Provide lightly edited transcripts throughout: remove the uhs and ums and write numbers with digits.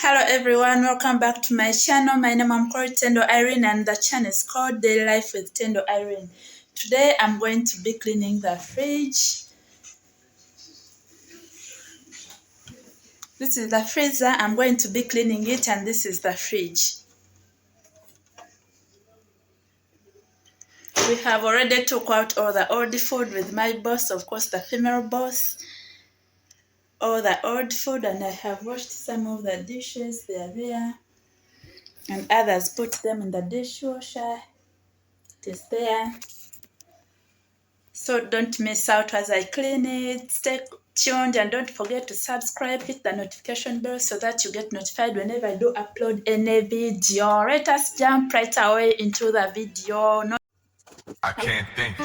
Hello everyone, welcome back to my channel. My name is called Tendo Irene and the channel is called Daily Life with Tendo Irene. Today I'm going to be cleaning the fridge. This is the freezer. I'm going to be cleaning it, and this is the fridge. We have already took out all the old food with my boss, of course the female boss. All the old food, and I have washed some of the dishes. They are there. And others put them in the dishwasher. It is there. So don't miss out as I clean it. Stay tuned and don't forget to subscribe, hit the notification bell so that you get notified whenever I do upload any video. Let us jump right away into the video. I can't think.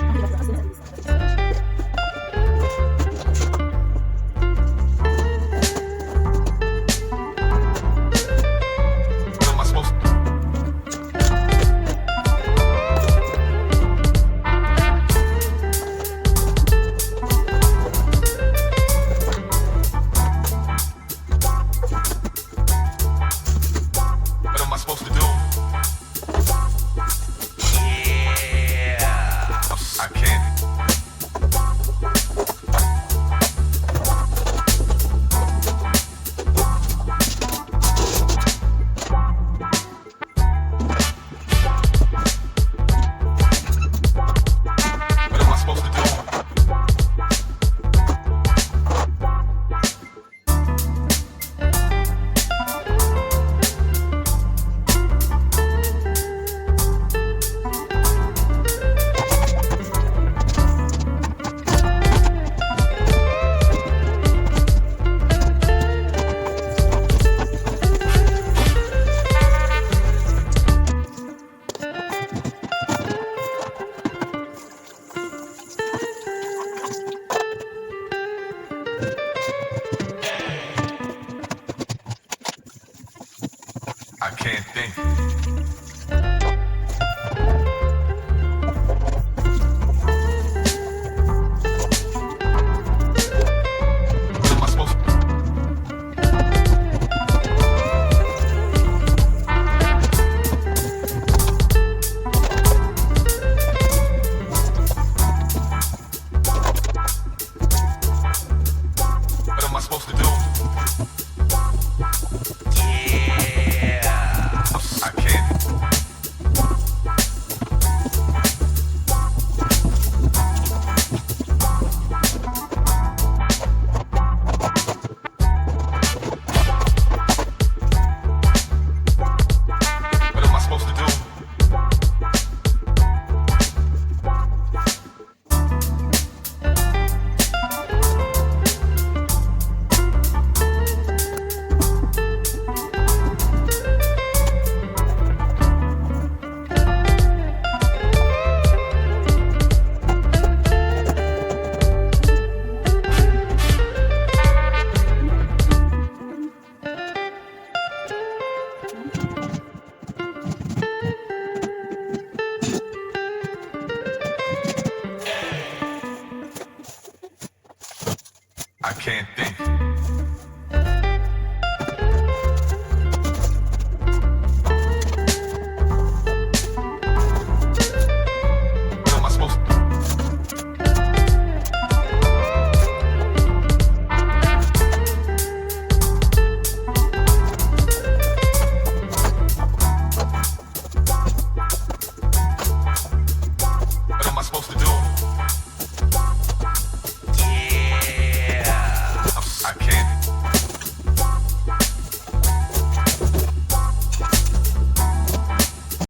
I can't think.